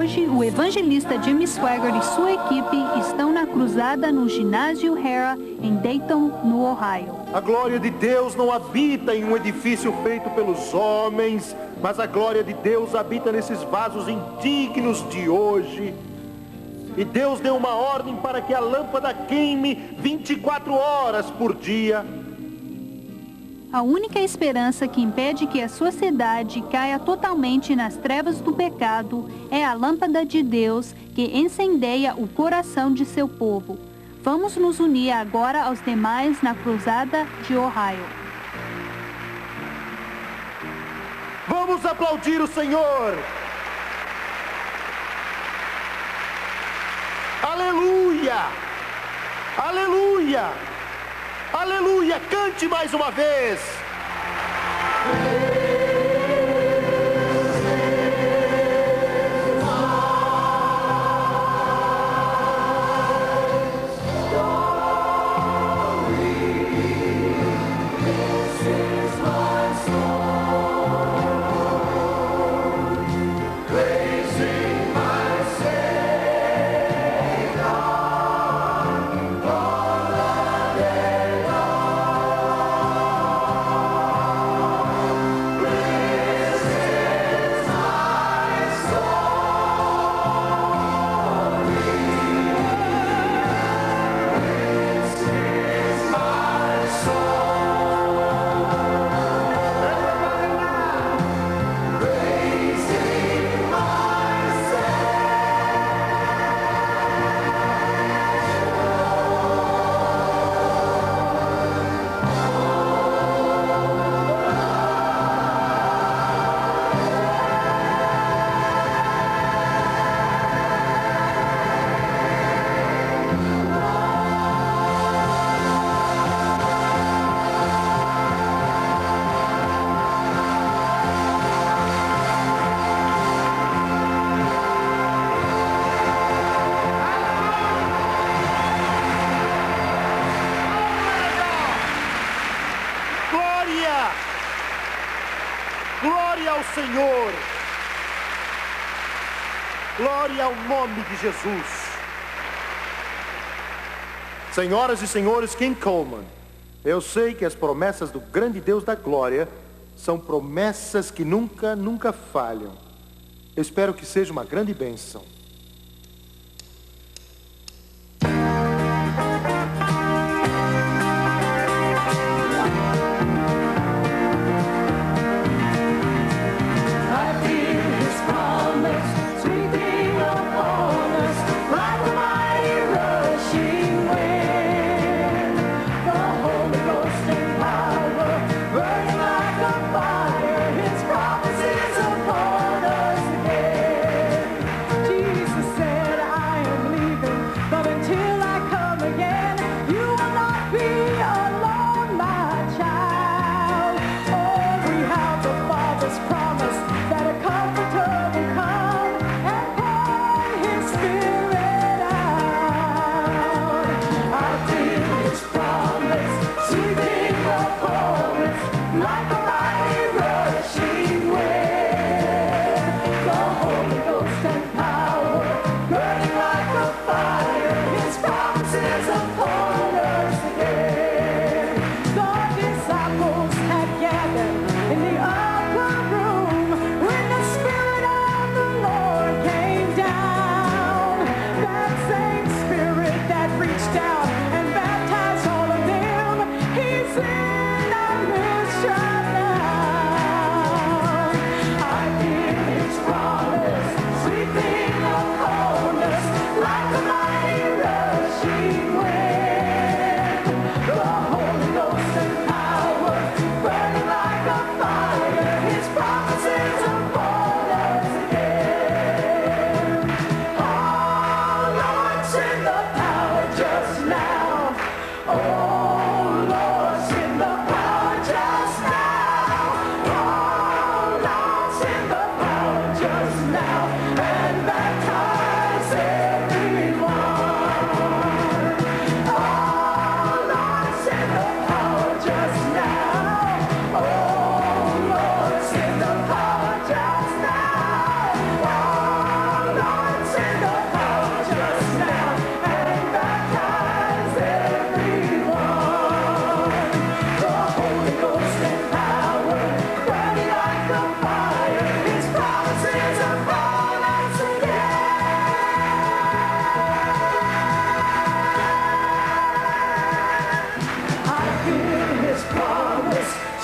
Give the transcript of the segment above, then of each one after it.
Hoje, o evangelista Jimmy Swaggart e sua equipe estão na cruzada no ginásio Hera, em Dayton, no Ohio. A glória de Deus não habita em um edifício feito pelos homens, mas a glória de Deus habita nesses vasos indignos de hoje. E Deus deu uma ordem para que a lâmpada queime 24 horas por dia. A única esperança que impede que a sociedade caia totalmente nas trevas do pecado é a lâmpada de Deus que incendeia o coração de seu povo. Vamos nos unir agora aos demais na cruzada de Ohio. Vamos aplaudir o Senhor! Aleluia! Aleluia! Aleluia! Cante mais uma vez! Glória ao Senhor! Glória ao nome de Jesus! Senhoras e senhores, King Coleman, eu sei que as promessas do grande Deus da glória são promessas que nunca falham. Eu espero que seja uma grande bênção. His promises upon us again.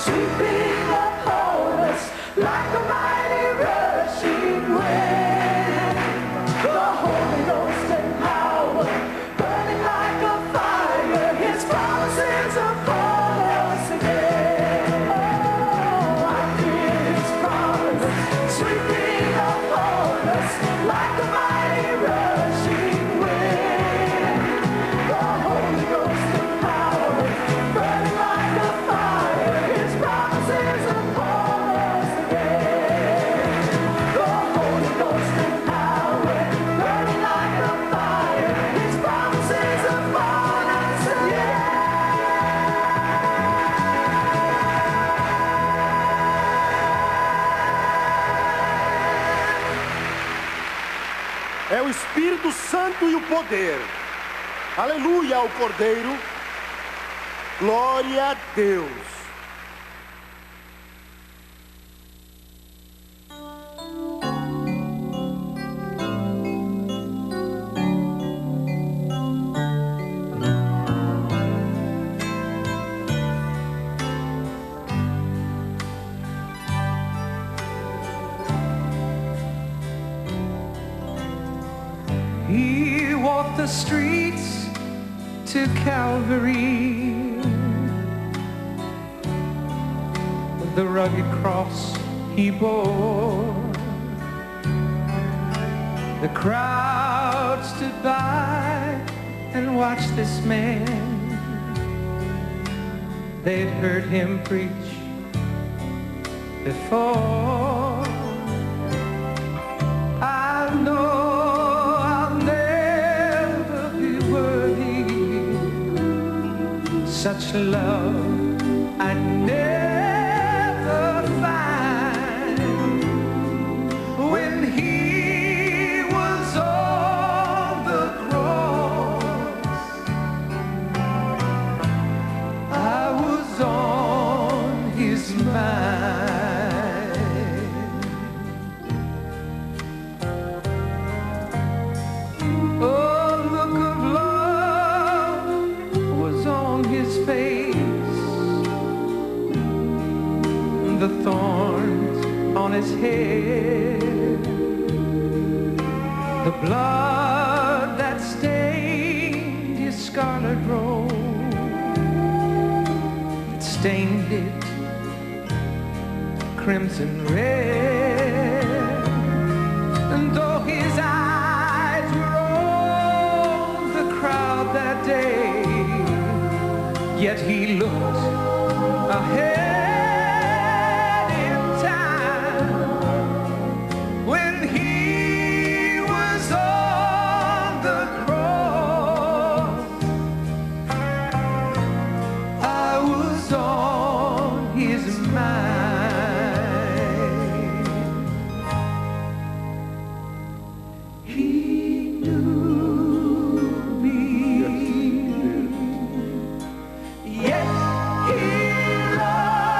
sweeping upon us like a mighty rushing wind. The Holy Ghost and power, burning like a fire, His promises upon us again. Oh, I hear His promise sweeping upon us like a mighty rushing wind. The Holy Ghost and power, burning like a fire, His promises upon us again. The Holy Ghost and power, burning like a fire, His promises upon us again. É o Espírito Santo e o poder. Aleluia ao Cordeiro. Glória a Deus. He walked the streets to Calvary, the rugged cross He bore. The crowd stood by and watched this man. They'd heard Him preach before. I know such love I'd never find. When He was on the cross, I was on His mind. Oh, look of love was on His face, the thorns on His head, the blood that stained His scarlet robe, it stained it crimson red. And though His eyes were on the crowd that day, yet He looked ahead in time. When He was on the cross, I was on His mind. He knew me, yet He loved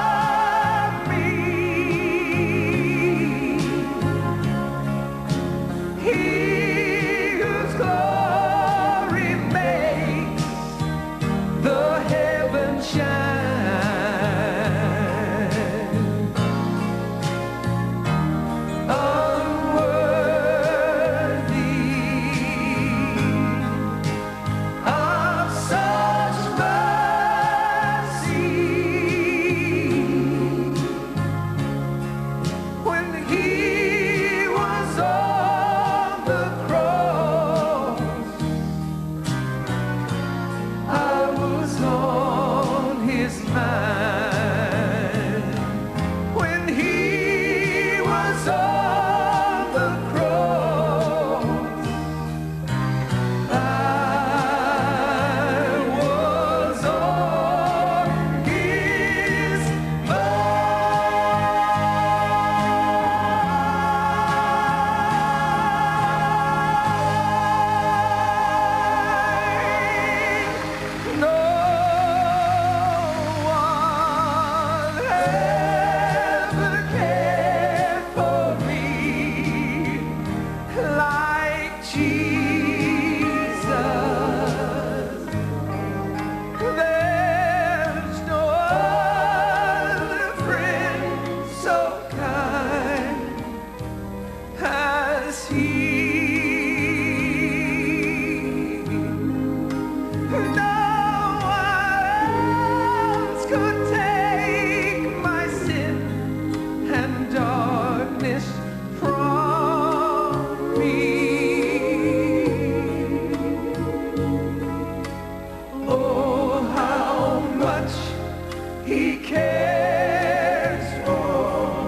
He cares for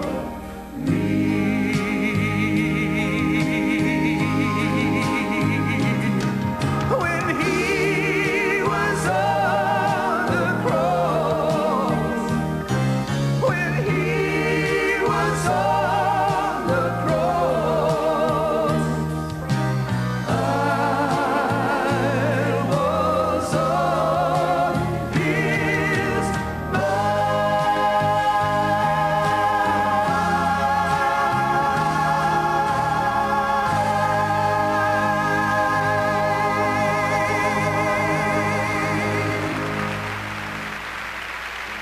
me. When he was on the cross, when he was on the cross, I was on his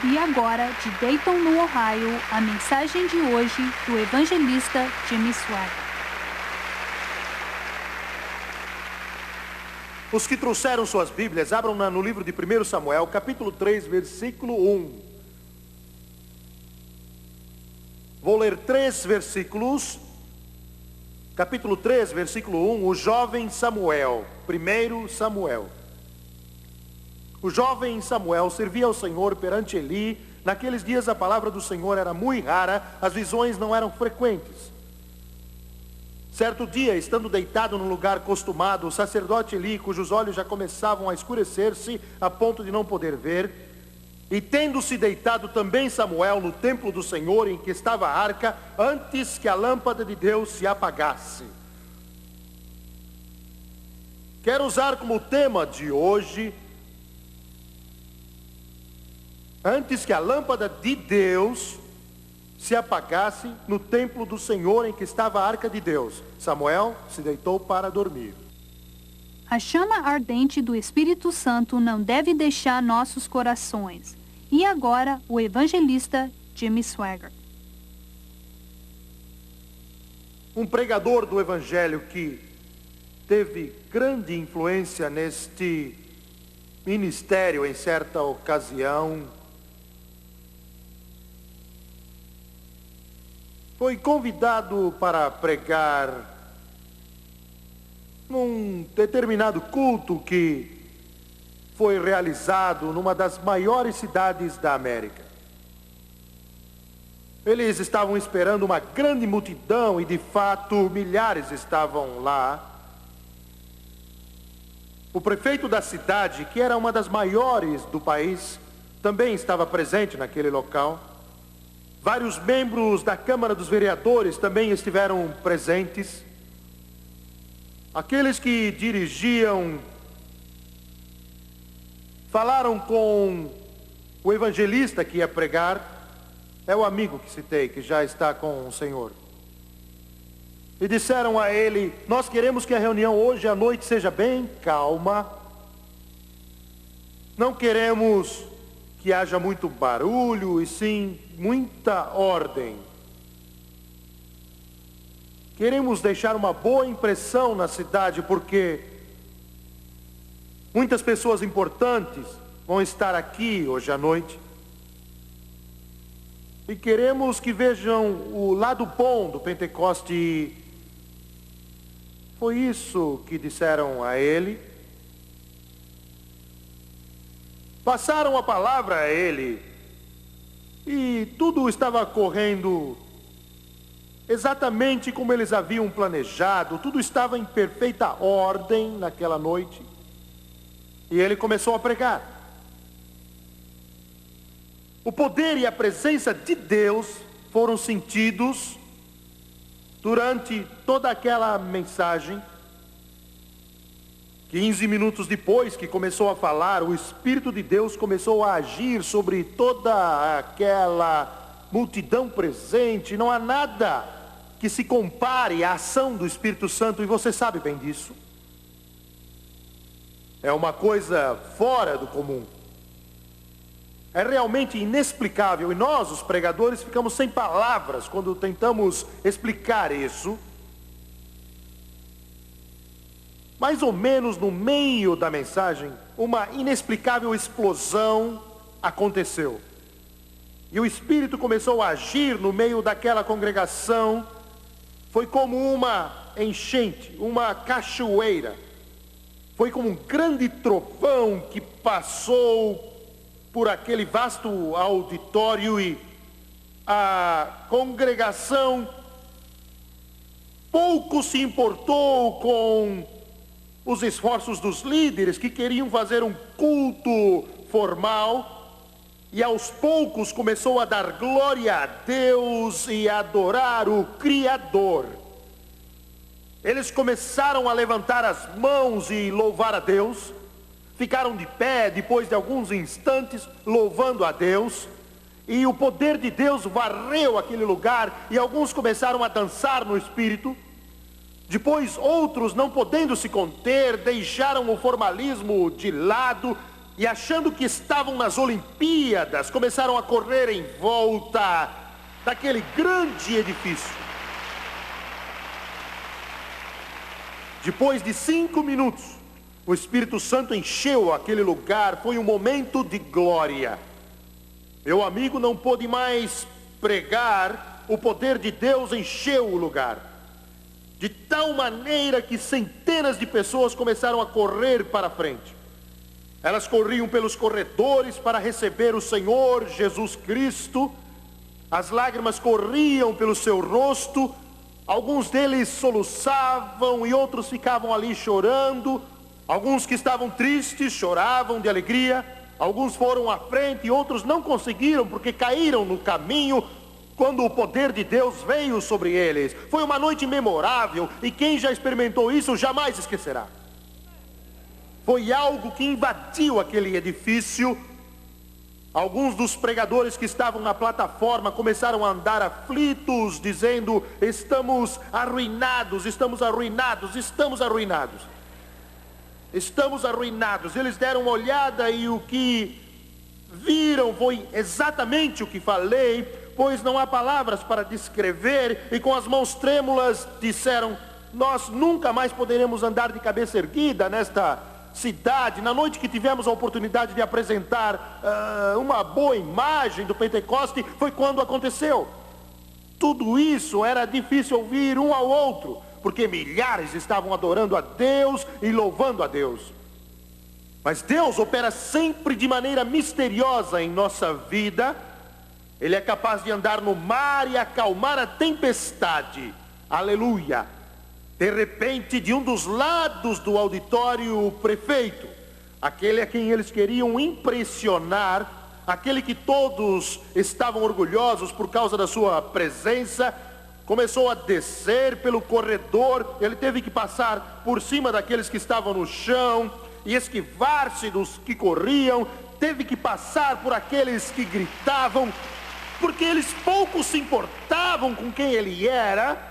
E agora, de Dayton, no Ohio, a mensagem de hoje do evangelista Jimmy Swaggart. Os que trouxeram suas Bíblias, abram no livro de 1 Samuel, capítulo 3, versículo 1. Vou ler 3 versículos. Capítulo 3, versículo 1, o jovem Samuel. 1 Samuel. O jovem Samuel servia ao Senhor perante Eli. Naqueles dias a palavra do Senhor era muito rara, as visões não eram frequentes. Certo dia, estando deitado no lugar costumado, o sacerdote Eli, cujos olhos já começavam a escurecer-se a ponto de não poder ver, e tendo-se deitado também Samuel no templo do Senhor em que estava a arca, antes que a lâmpada de Deus se apagasse. Quero usar como tema de hoje, antes que a lâmpada de Deus se apagasse no templo do Senhor em que estava a arca de Deus. Samuel se deitou para dormir. A chama ardente do Espírito Santo não deve deixar nossos corações. E agora, o evangelista Jimmy Swaggart. Um pregador do Evangelho que teve grande influência neste ministério em certa ocasião, foi convidado para pregar num determinado culto que foi realizado numa das maiores cidades da América. Eles estavam esperando uma grande multidão e de fato milhares estavam lá. O prefeito da cidade, que era uma das maiores do país, também estava presente naquele local. Vários membros da Câmara dos Vereadores também estiveram presentes. Aqueles que dirigiam falaram com o evangelista que ia pregar. É o amigo que citei, que já está com o Senhor. E disseram a ele: nós queremos que a reunião hoje à noite seja bem calma. Não queremos que haja muito barulho, e sim muita ordem. Queremos deixar uma boa impressão na cidade, porque muitas pessoas importantes vão estar aqui hoje à noite. E queremos que vejam o lado bom do Pentecoste. Foi isso que disseram a ele. Passaram a palavra a ele. E tudo estava correndo exatamente como eles haviam planejado. Tudo estava em perfeita ordem naquela noite. E ele começou a pregar. O poder e a presença de Deus foram sentidos durante toda aquela mensagem. 15 minutos depois que começou a falar, o Espírito de Deus começou a agir sobre toda aquela multidão presente. Não há nada que se compare à ação do Espírito Santo, e você sabe bem disso. É uma coisa fora do comum. É realmente inexplicável, e nós, os pregadores, ficamos sem palavras quando tentamos explicar isso. Mais ou menos no meio da mensagem, uma inexplicável explosão aconteceu. E o Espírito começou a agir no meio daquela congregação. Foi como uma enchente, uma cachoeira. Foi como um grande trovão que passou por aquele vasto auditório e a congregação pouco se importou com os esforços dos líderes que queriam fazer um culto formal, e aos poucos começou a dar glória a Deus e a adorar o Criador. Eles começaram a levantar as mãos e louvar a Deus, ficaram de pé depois de alguns instantes louvando a Deus, e o poder de Deus varreu aquele lugar, e alguns começaram a dançar no Espírito. Depois outros, não podendo se conter, deixaram o formalismo de lado e, achando que estavam nas Olimpíadas, começaram a correr em volta daquele grande edifício. Depois de 5 minutos, o Espírito Santo encheu aquele lugar. Foi um momento de glória. Meu amigo não pôde mais pregar, o poder de Deus encheu o lugar. De tal maneira que centenas de pessoas começaram a correr para a frente. Elas corriam pelos corredores para receber o Senhor Jesus Cristo. As lágrimas corriam pelo seu rosto. Alguns deles soluçavam e outros ficavam ali chorando. Alguns que estavam tristes choravam de alegria. Alguns foram à frente e outros não conseguiram porque caíram no caminho quando o poder de Deus veio sobre eles. Foi uma noite memorável, e quem já experimentou isso jamais esquecerá. Foi algo que invadiu aquele edifício. Alguns dos pregadores que estavam na plataforma começaram a andar aflitos, dizendo: estamos arruinados, estamos arruinados, estamos arruinados. Estamos arruinados. Eles deram uma olhada e o que viram foi exatamente o que falei, pois não há palavras para descrever, e com as mãos trêmulas disseram: nós nunca mais poderemos andar de cabeça erguida nesta cidade. Na noite que tivemos a oportunidade de apresentar uma boa imagem do Pentecoste, foi quando aconteceu. Tudo isso era difícil ouvir um ao outro, porque milhares estavam adorando a Deus e louvando a Deus. Mas Deus opera sempre de maneira misteriosa em nossa vida. Ele é capaz de andar no mar e acalmar a tempestade. Aleluia! De repente, de um dos lados do auditório, o prefeito, aquele a quem eles queriam impressionar, aquele que todos estavam orgulhosos por causa da sua presença, começou a descer pelo corredor. Ele teve que passar por cima daqueles que estavam no chão e esquivar-se dos que corriam. Teve que passar por aqueles que gritavam, porque eles pouco se importavam com quem ele era.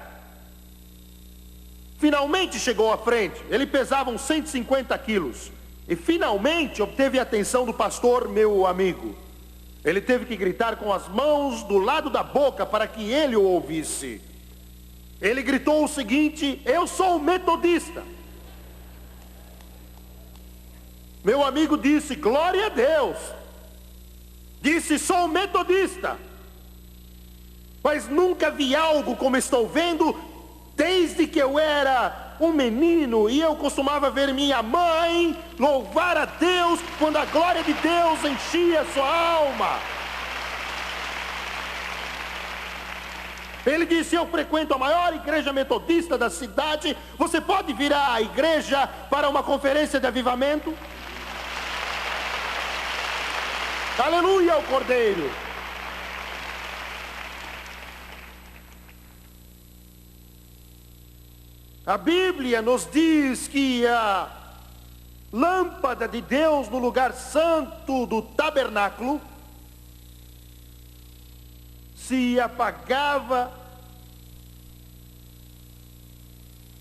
Finalmente chegou à frente. Ele pesava uns 150 quilos. E finalmente obteve a atenção do pastor, meu amigo. Ele teve que gritar com as mãos do lado da boca para que ele o ouvisse. Ele gritou o seguinte: eu sou metodista. Meu amigo disse: glória a Deus. Disse: sou metodista. Mas nunca vi algo como estou vendo desde que eu era um menino, e eu costumava ver minha mãe louvar a Deus quando a glória de Deus enchia sua alma. Ele disse: eu frequento a maior igreja metodista da cidade. Você pode vir à igreja para uma conferência de avivamento? Aleluia ao Cordeiro. A Bíblia nos diz que a lâmpada de Deus no lugar santo do tabernáculo se apagava,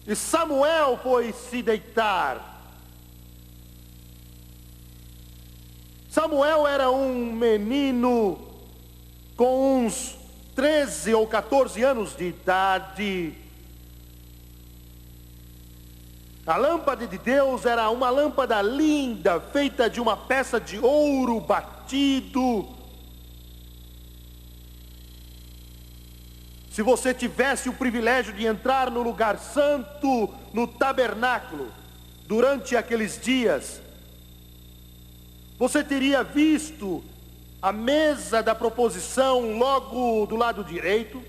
e Samuel foi se deitar. Samuel era um menino com uns 13 ou 14 anos de idade. A lâmpada de Deus era uma lâmpada linda, feita de uma peça de ouro batido. Se você tivesse o privilégio de entrar no lugar santo, no tabernáculo, durante aqueles dias, Você teria visto a mesa da proposição logo do lado direito.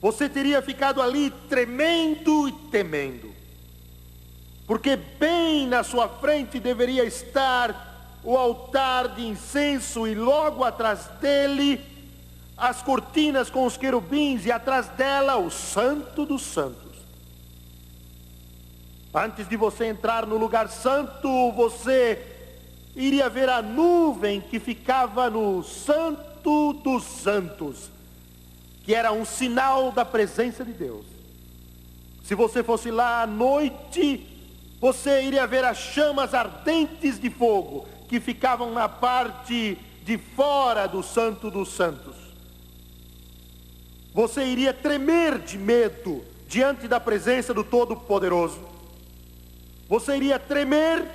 Você teria ficado ali tremendo e temendo. Porque bem na sua frente deveria estar o altar de incenso e logo atrás dele as cortinas com os querubins e atrás dela o Santo dos Santos. Antes de você entrar no lugar santo, você iria ver a nuvem que ficava no Santo dos Santos, que era um sinal da presença de Deus. Se você fosse lá à noite, você iria ver as chamas ardentes de fogo que ficavam na parte de fora do Santo dos Santos. Você iria tremer de medo diante da presença do Todo-Poderoso. Você iria tremer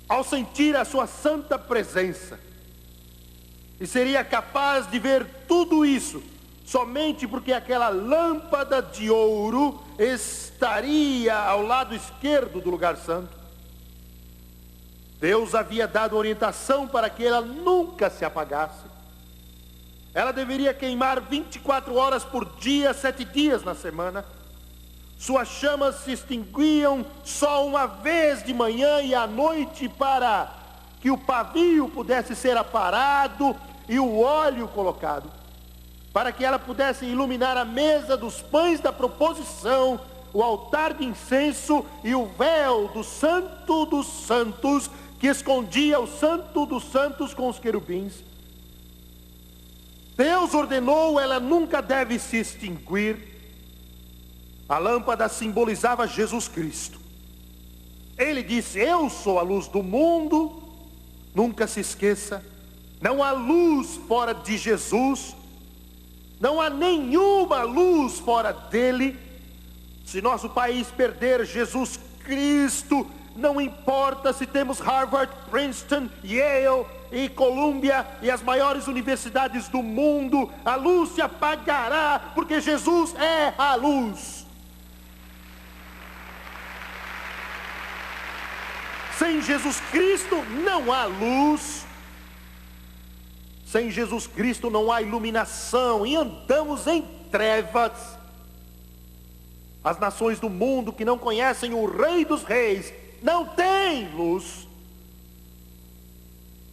ao sentir a sua santa presença. E seria capaz de ver tudo isso somente porque aquela lâmpada de ouro estaria ao lado esquerdo do lugar santo. Deus havia dado orientação para que ela nunca se apagasse. Ela deveria queimar 24 horas por dia, 7 dias na semana. Suas chamas se extinguiam só uma vez de manhã e à noite para que o pavio pudesse ser aparado e o óleo colocado, para que ela pudesse iluminar a mesa dos pães da proposição, o altar de incenso e o véu do Santo dos Santos, que escondia o Santo dos Santos com os querubins. Deus ordenou, ela nunca deve se extinguir. A lâmpada simbolizava Jesus Cristo. Ele disse: eu sou a luz do mundo. Nunca se esqueça, não há luz fora de Jesus. Não há nenhuma luz fora dele. Se nosso país perder Jesus Cristo, não importa se temos Harvard, Princeton, Yale e Columbia e as maiores universidades do mundo, a luz se apagará, porque Jesus é a luz. Sem Jesus Cristo não há luz. Sem Jesus Cristo não há iluminação e andamos em trevas. As nações do mundo que não conhecem o Rei dos Reis não têm luz.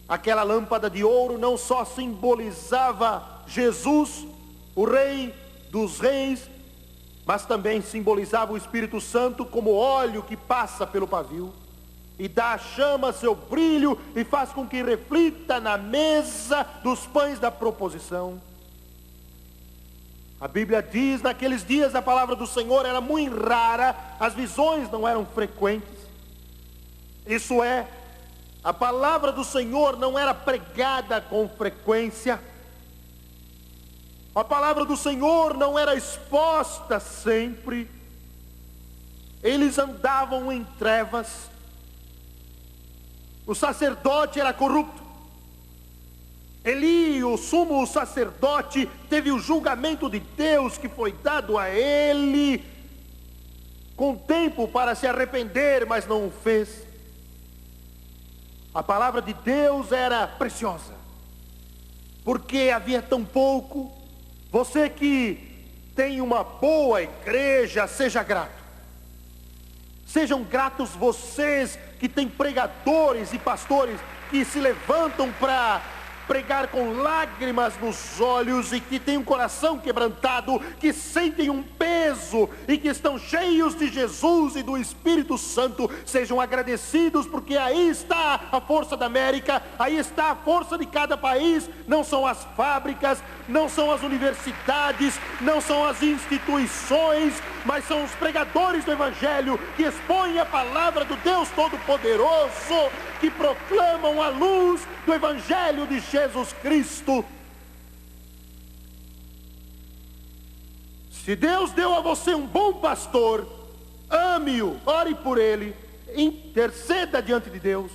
Aquela lâmpada de ouro não só simbolizava Jesus, o Rei dos Reis, mas também simbolizava o Espírito Santo como óleo que passa pelo pavio e dá à chama seu brilho e faz com que reflita na mesa dos pães da proposição. A Bíblia diz, naqueles dias a palavra do Senhor era muito rara, as visões não eram frequentes. Isso é, a palavra do Senhor não era pregada com frequência. A palavra do Senhor não era exposta sempre. Eles andavam em trevas. O sacerdote era corrupto. Eli, o sumo sacerdote, teve o julgamento de Deus que foi dado a ele com tempo para se arrepender, mas não o fez. A palavra de Deus era preciosa, porque havia tão pouco. Você que tem uma boa igreja, seja grato. Sejam gratos vocês que têm pregadores e pastores que se levantam para pregar com lágrimas nos olhos e que têm um coração quebrantado, que sentem um peso e que estão cheios de Jesus e do Espírito Santo. Sejam agradecidos, porque aí está a força da América, aí está a força de cada país. Não são as fábricas, não são as universidades, não são as instituições, mas são os pregadores do Evangelho que expõem a palavra do Deus Todo-Poderoso, que proclamam a luz do Evangelho de Jesus Cristo. Se Deus deu a você um bom pastor, ame-o, ore por ele, interceda diante de Deus,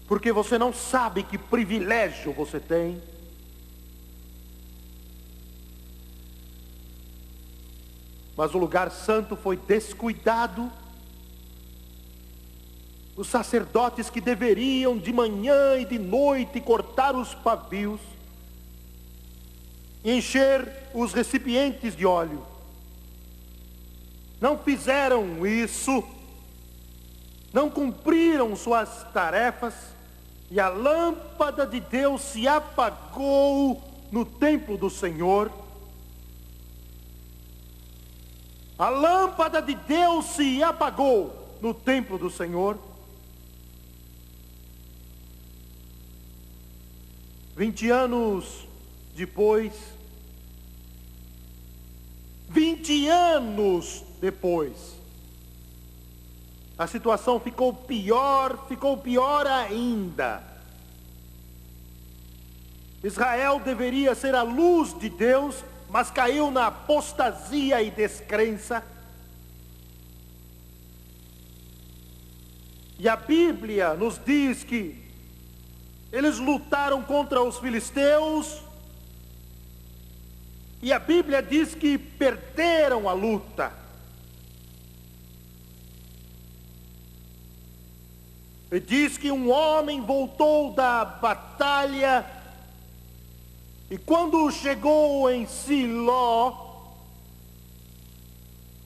porque você não sabe que privilégio você tem. Mas o lugar santo foi descuidado. Os sacerdotes que deveriam de manhã e de noite cortar os pavios, encher os recipientes de óleo, não fizeram isso, não cumpriram suas tarefas, e a lâmpada de Deus se apagou no templo do Senhor. A lâmpada de Deus se apagou no templo do Senhor. 20 anos depois, 20 anos depois, a situação ficou pior ainda. Israel deveria ser a luz de Deus, mas caiu na apostasia e descrença. E a Bíblia nos diz que eles lutaram contra os filisteus, e a Bíblia diz que perderam a luta. E diz que um homem voltou da batalha, e quando chegou em Siló,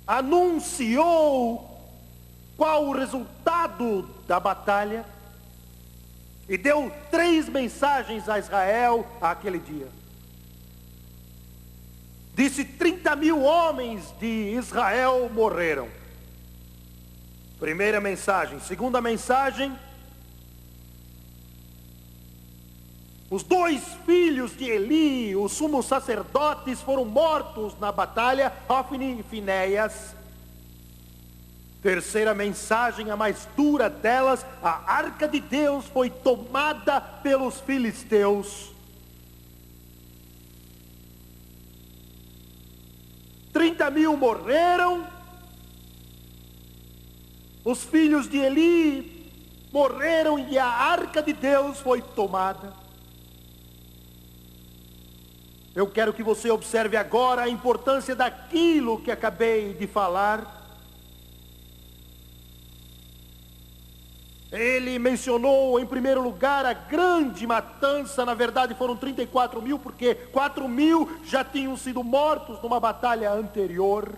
anunciou qual o resultado da batalha, e deu 3 mensagens a Israel aquele dia. Disse: 30.000 homens de Israel morreram. Primeira mensagem. Segunda mensagem: os 2 filhos de Eli, os sumos sacerdotes, foram mortos na batalha, Hofni e Finéias. Terceira mensagem, a mais dura delas: a arca de Deus foi tomada pelos filisteus. 30.000 morreram. Os filhos de Eli morreram e a arca de Deus foi tomada. Eu quero que você observe agora a importância daquilo que acabei de falar. Ele mencionou em primeiro lugar a grande matança. Na verdade foram 34.000, porque 4.000 já tinham sido mortos numa batalha anterior.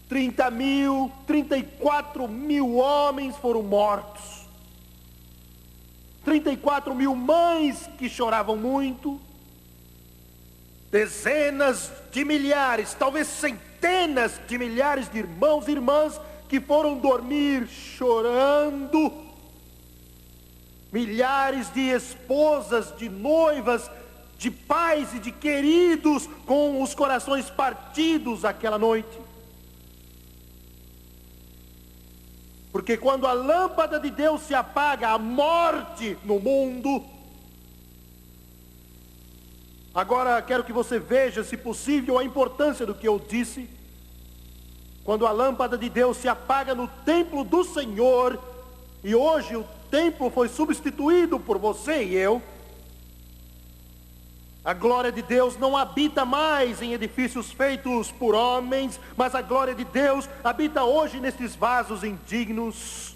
34.000 homens foram mortos. 34.000 mães que choravam muito. Dezenas de milhares, talvez centenas de milhares de irmãos e irmãs que foram dormir chorando. Milhares de esposas, de noivas, de pais e de queridos com os corações partidos aquela noite. Porque quando a lâmpada de Deus se apaga, há morte no mundo. Agora quero que você veja, se possível, a importância do que eu disse. Quando a lâmpada de Deus se apaga no templo do Senhor, e hoje o templo foi substituído por você e eu, a glória de Deus não habita mais em edifícios feitos por homens, mas a glória de Deus habita hoje nestes vasos indignos.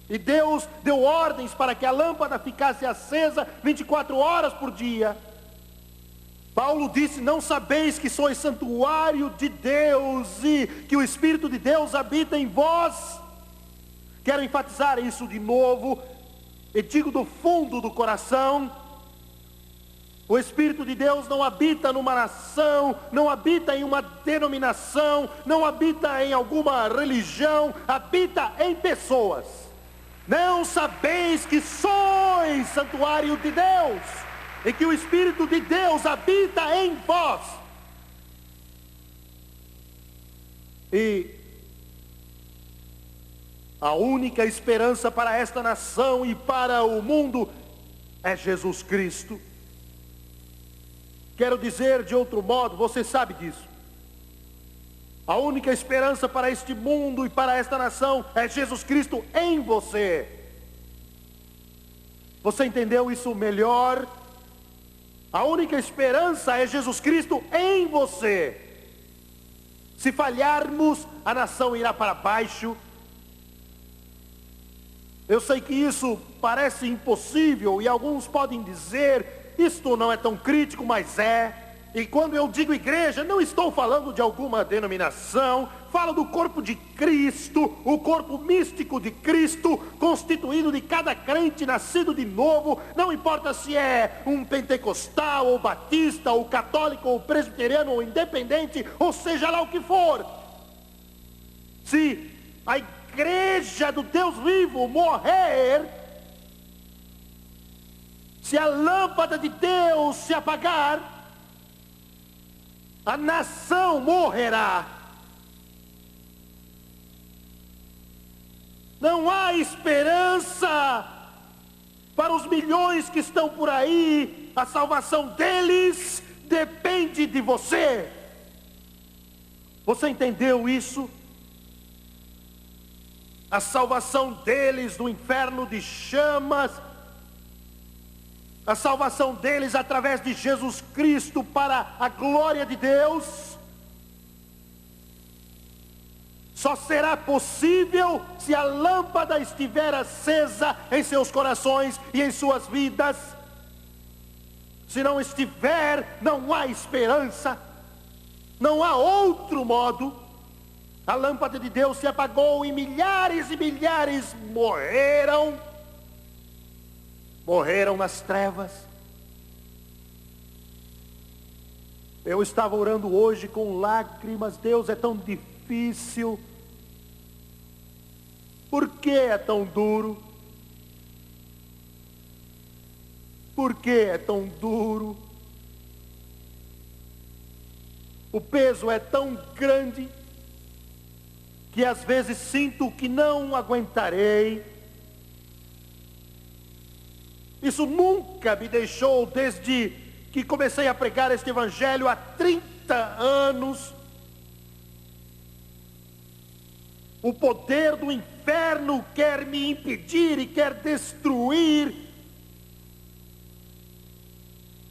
E Deus deu ordens para que a lâmpada ficasse acesa 24 horas por dia. Paulo disse: não sabeis que sois santuário de Deus e que o Espírito de Deus habita em vós? Quero enfatizar isso de novo, e digo do fundo do coração: o Espírito de Deus não habita numa nação, não habita em uma denominação, não habita em alguma religião, habita em pessoas. Não sabeis que sois santuário de Deus e que o Espírito de Deus habita em vós? E a única esperança para esta nação e para o mundo é Jesus Cristo. Quero dizer de outro modo, você sabe disso. A única esperança para este mundo e para esta nação é Jesus Cristo em você. Você entendeu isso melhor? A única esperança é Jesus Cristo em você. Se falharmos, a nação irá para baixo, Eu sei que isso parece impossível e alguns podem dizer, isto não é tão crítico, mas é. E quando eu digo igreja, não estou falando de alguma denominação, falo do corpo de Cristo, o corpo místico de Cristo, constituído de cada crente nascido de novo, não importa se é um pentecostal, ou batista, ou católico, ou presbiteriano, ou independente, ou seja lá o que for. Se a igreja do Deus vivo morrer, se a lâmpada de Deus se apagar, a nação morrerá. Não há esperança para os milhões que estão por aí. A salvação deles depende de você. Você entendeu isso? A salvação deles do inferno de chamas, a salvação deles através de Jesus Cristo para a glória de Deus, só será possível se a lâmpada estiver acesa em seus corações e em suas vidas. Se não estiver, não há esperança, não há outro modo. A lâmpada de Deus se apagou e milhares morreram nas trevas. Eu estava orando hoje com lágrimas. Deus, é tão difícil. Por que é tão duro? Por que é tão duro? O peso é tão grande que às vezes sinto que não aguentarei. Isso nunca me deixou desde que comecei a pregar este evangelho há 30 anos. O poder do inferno quer me impedir e quer destruir.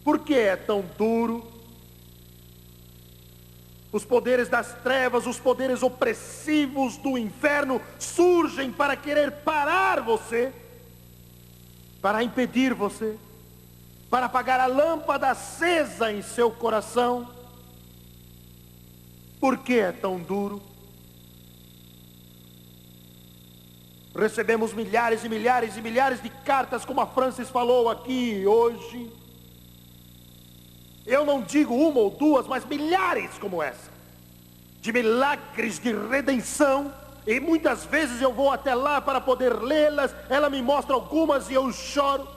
Por que é tão duro? Os poderes das trevas, os poderes opressivos do inferno surgem para querer parar você, para impedir você, para apagar a lâmpada acesa em seu coração. Por que é tão duro? Recebemos milhares de cartas, como a Francis falou aqui hoje. Eu não digo uma ou duas, mas milhares como essa, de milagres de redenção. E muitas vezes eu vou até lá para poder lê-las. Ela me mostra algumas e eu choro,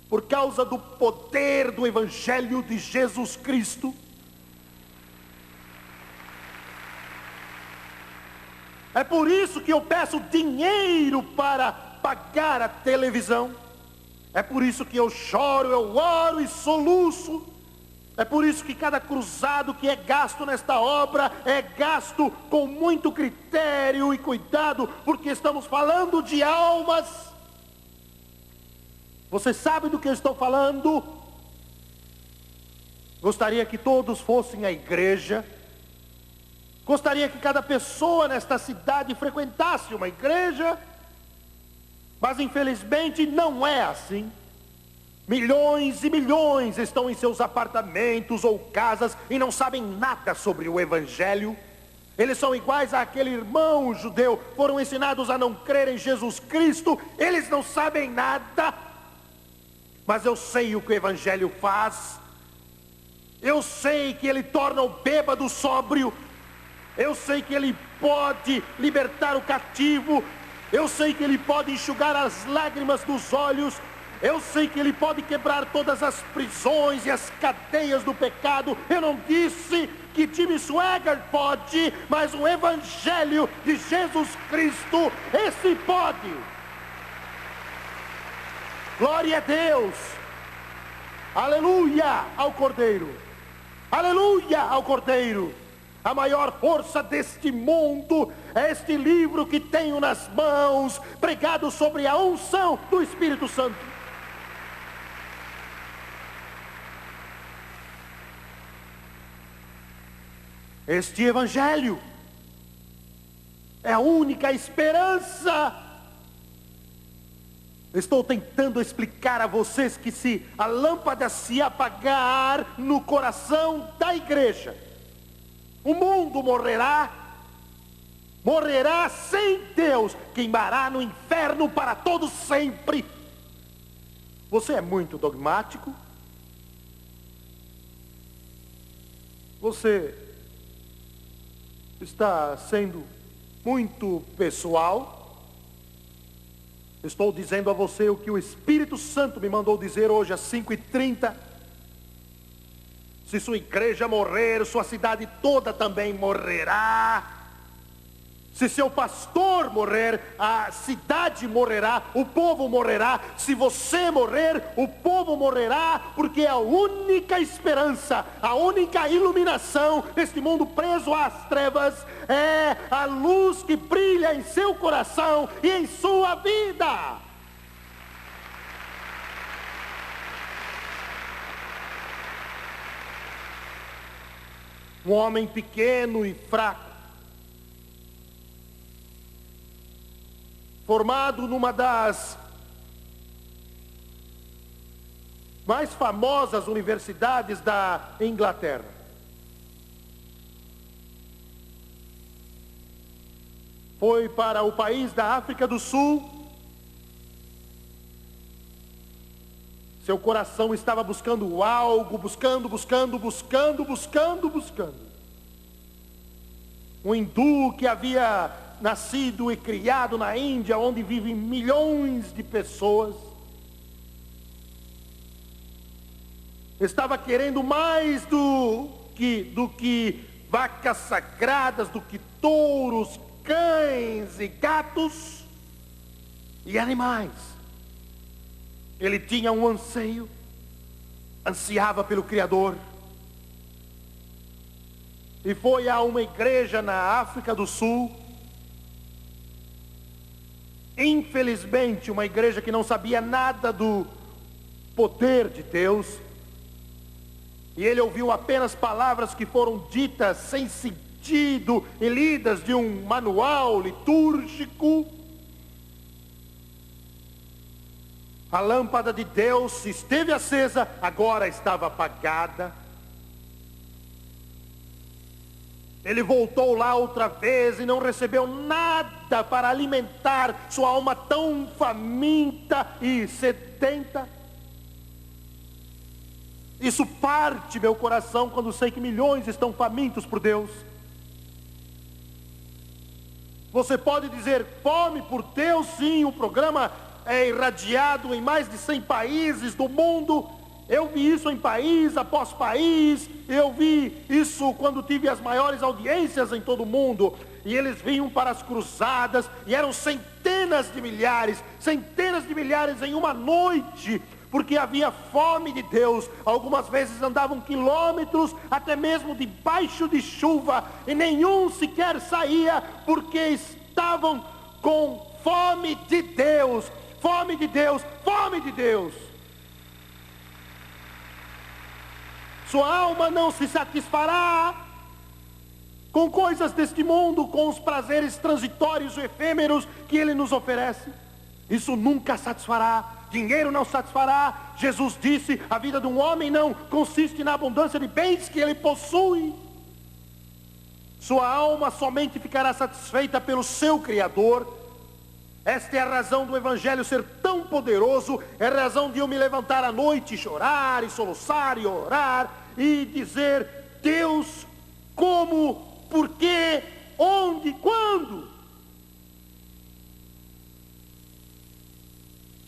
por causa do poder do Evangelho de Jesus Cristo. É por isso que eu peço dinheiro para pagar a televisão. É por isso que eu choro, eu oro e soluço. É por isso que cada cruzado que é gasto nesta obra é gasto com muito critério e cuidado, porque estamos falando de almas. Você sabe do que eu estou falando? Gostaria que todos fossem à igreja. Gostaria que cada pessoa nesta cidade frequentasse uma igreja. Mas infelizmente não é assim. Milhões e milhões estão em seus apartamentos ou casas e não sabem nada sobre o Evangelho. Eles são iguais àquele irmão judeu, foram ensinados a não crer em Jesus Cristo. Eles não sabem nada. Mas eu sei o que o Evangelho faz. Eu sei que ele torna o bêbado sóbrio. Eu sei que ele pode libertar o cativo. Eu sei que ele pode enxugar as lágrimas dos olhos. Eu sei que ele pode quebrar todas as prisões e as cadeias do pecado. Eu não disse que Jimmy Swaggart pode, mas o Evangelho de Jesus Cristo, esse pode. Glória a Deus. Aleluia ao Cordeiro. Aleluia ao Cordeiro. A maior força deste mundo é este livro que tenho nas mãos, pregado sobre a unção do Espírito Santo. Este Evangelho é a única esperança Estou tentando explicar a vocês que se a lâmpada se apagar no coração da igreja, o mundo morrerá sem Deus, queimará no inferno para todo sempre. Você é muito dogmático. Você está sendo muito pessoal. Estou dizendo a você o que o Espírito Santo me mandou dizer hoje às 5h30. Se sua igreja morrer, sua cidade toda também morrerá. Se seu pastor morrer, a cidade morrerá, o povo morrerá. Se você morrer, o povo morrerá, porque a única esperança, a única iluminação neste mundo preso às trevas é a luz que brilha em seu coração e em sua vida. Um homem pequeno e fraco, formado numa das mais famosas universidades da Inglaterra. Foi para o país da África do Sul. Seu coração estava buscando algo, buscando. Um hindu que havia nascido e criado na Índia, onde vivem milhões de pessoas, estava querendo mais do que vacas sagradas, do que touros, cães e gatos e animais. Ele tinha um anseio, ansiava pelo Criador, e foi a uma igreja na África do Sul. Infelizmente, uma igreja que não sabia nada do poder de Deus. E ele ouviu apenas palavras que foram ditas sem sentido e lidas de um manual litúrgico. A lâmpada de Deus, se esteve acesa, agora estava apagada. Ele voltou lá outra vez e não recebeu nada para alimentar sua alma tão faminta e sedenta. Isso parte meu coração quando sei que milhões estão famintos por Deus. Você pode dizer fome por Deus? Sim, o programa é irradiado em mais de 100 países do mundo. Eu vi isso em país após país. Eu vi isso quando tive as maiores audiências em todo o mundo. E eles vinham para as cruzadas e eram centenas de milhares em uma noite, porque havia fome de Deus. Algumas vezes andavam quilômetros, até mesmo debaixo de chuva, e nenhum sequer saía, porque estavam com fome de Deus, fome de Deus, fome de Deus. Sua alma não se satisfará com coisas deste mundo, com os prazeres transitórios e efêmeros que ele nos oferece. Isso nunca satisfará. Dinheiro não satisfará. Jesus disse, a vida de um homem não consiste na abundância de bens que ele possui. Sua alma somente ficará satisfeita pelo seu Criador. Esta é a razão do Evangelho ser tão poderoso. É a razão de eu me levantar à noite e chorar, e soluçar, e orar, e dizer, Deus, como, por quê, onde, quando?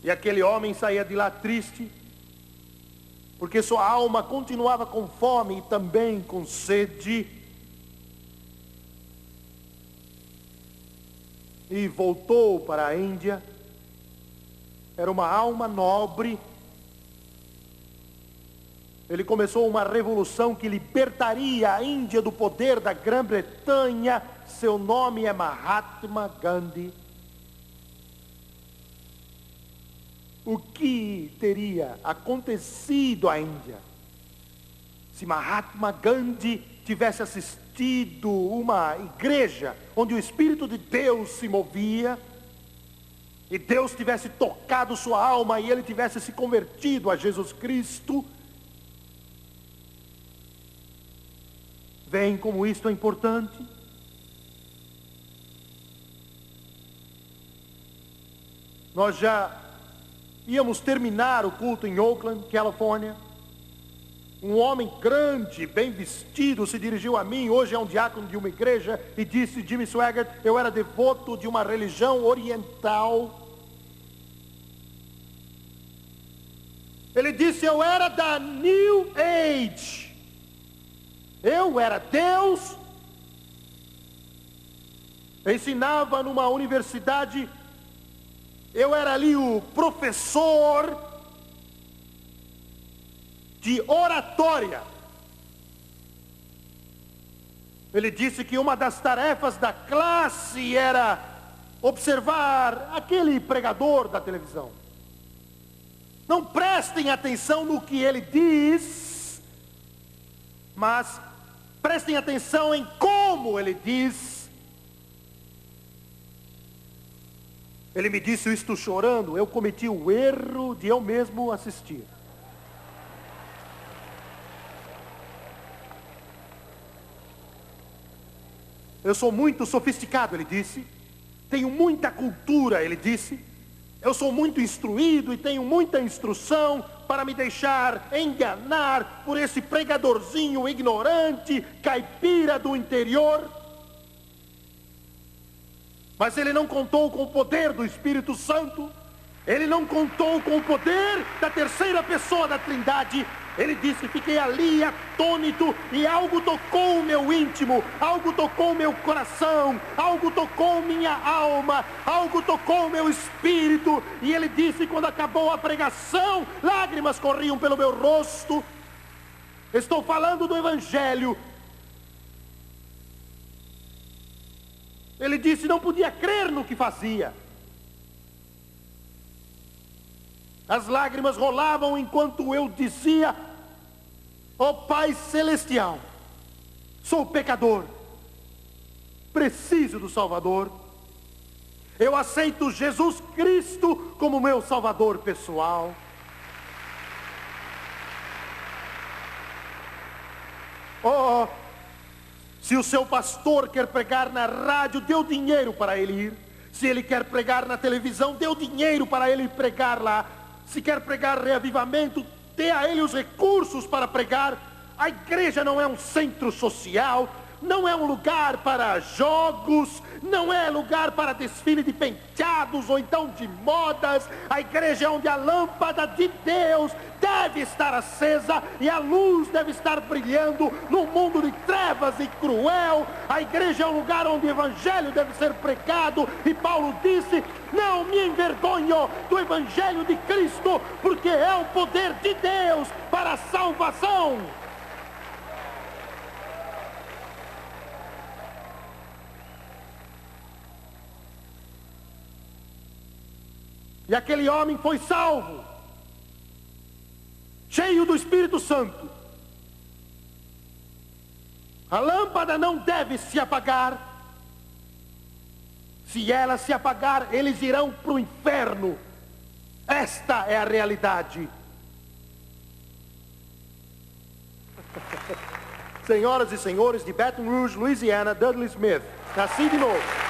E aquele homem saía de lá triste, porque sua alma continuava com fome e também com sede. E voltou para a Índia. Era uma alma nobre. Ele começou uma revolução que libertaria a Índia do poder da Grã-Bretanha. Seu nome é Mahatma Gandhi. O que teria acontecido à Índia se Mahatma Gandhi tivesse assistido uma igreja onde o Espírito de Deus se movia e Deus tivesse tocado sua alma e ele tivesse se convertido a Jesus Cristo. Veem como isto é importante? Nós já íamos terminar o culto em Oakland, Califórnia. Um homem grande, bem vestido, se dirigiu a mim, hoje é um diácono de uma igreja, e disse: Jimmy Swaggart, eu era devoto de uma religião oriental. Ele disse: eu era da New Age. Eu era Deus. Eu ensinava numa universidade. Eu era ali o professor de oratória. Ele disse que uma das tarefas da classe era observar aquele pregador da televisão. Não prestem atenção no que ele diz, mas prestem atenção em como ele diz. Ele me disse isto chorando. Eu cometi o erro de eu mesmo assistir. Eu sou muito sofisticado, ele disse. Tenho muita cultura, ele disse. Eu sou muito instruído e tenho muita instrução para me deixar enganar por esse pregadorzinho ignorante, caipira do interior. Mas ele não contou com o poder do Espírito Santo. Ele não contou com o poder da terceira pessoa da Trindade. Ele disse: fiquei ali atônito e algo tocou o meu íntimo, algo tocou o meu coração, algo tocou minha alma, algo tocou o meu espírito. E ele disse: quando acabou a pregação, lágrimas corriam pelo meu rosto. Estou falando do Evangelho. Ele disse: não podia crer no que fazia. As lágrimas rolavam enquanto eu dizia: ó Pai Celestial, sou pecador, preciso do Salvador. Eu aceito Jesus Cristo como meu Salvador pessoal. Oh, se o seu pastor quer pregar na rádio, dê o dinheiro para ele ir. Se ele quer pregar na televisão, dê o dinheiro para ele pregar lá. Se quer pregar reavivamento, dê a ele os recursos para pregar. A igreja não é um centro social, não é um lugar para jogos, não é lugar para desfile de penteados ou então de modas. A igreja é onde a lâmpada de Deus deve estar acesa e a luz deve estar brilhando num mundo de trevas e cruel. A igreja é um lugar onde o evangelho deve ser pregado, e Paulo disse: não me envergonho do evangelho de Cristo, porque é o poder de Deus para a salvação. E aquele homem foi salvo, cheio do Espírito Santo. A lâmpada não deve se apagar. Se ela se apagar, eles irão para o inferno. Esta é a realidade. Senhoras e senhores, de Baton Rouge, Louisiana, Dudley Smith. Nasci de novo.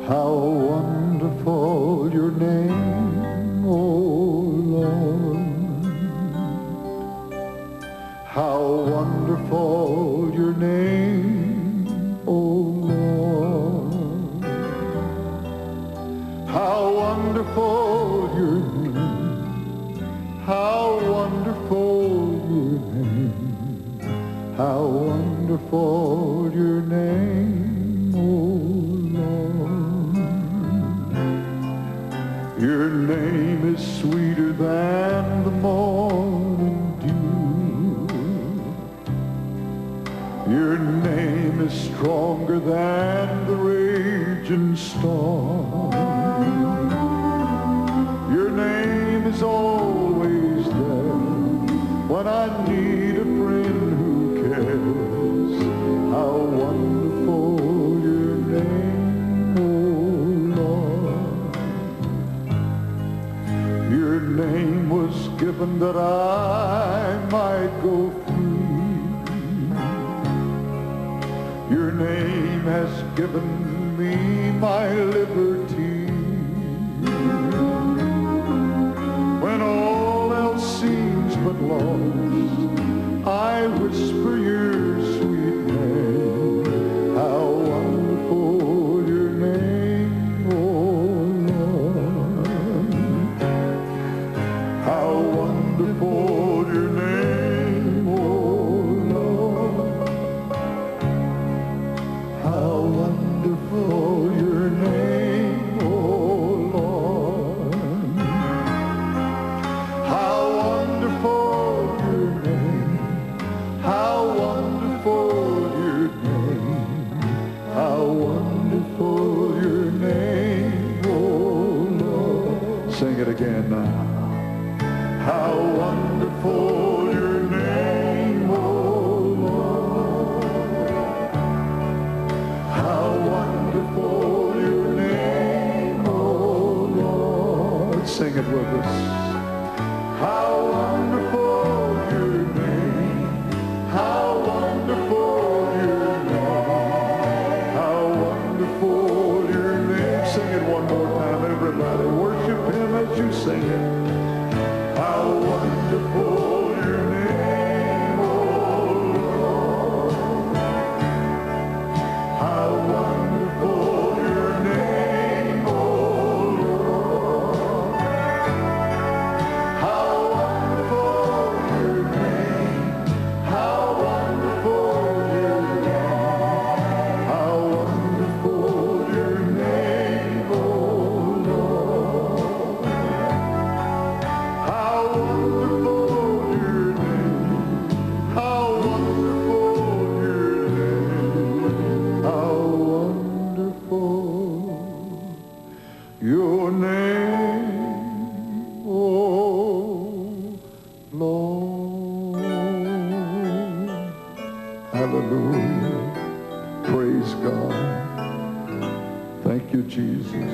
How wonderful your name, O Lord. How wonderful your name, O Lord. How wonderful your name. How wonderful your name. How wonderful your name, O Lord. Your name is sweeter than the morning dew. Your name is stronger than the raging storm. Your name is always there when I need a friend who cares. How wonderful your name, O Lord. Your name was given that I might go free. Your name has given me my liberty. When all else seems but lost, I whisper your sweet name. How wonderful your name, O Lord. How wonderful your name, O Lord. How wonderful your name, O Lord. How wonderful your name. How wonderful your name. How wonderful your name, O Lord. Sing it again now. How wonderful your name, O Lord. How wonderful your name, O Lord. Sing it with us. How wonderful your name. How wonderful your name. How wonderful your name. Sing it one more time, everybody. Worship him as you sing it. How wonderful your name, O Lord. How wonderful your name, O Lord. How wonderful your name. How wonderful your name. How wonderful your name, O Lord. How wonderful your name. How wonderful your name. How wonderful your name, O Lord. Hallelujah. Praise God. Thank you, Jesus.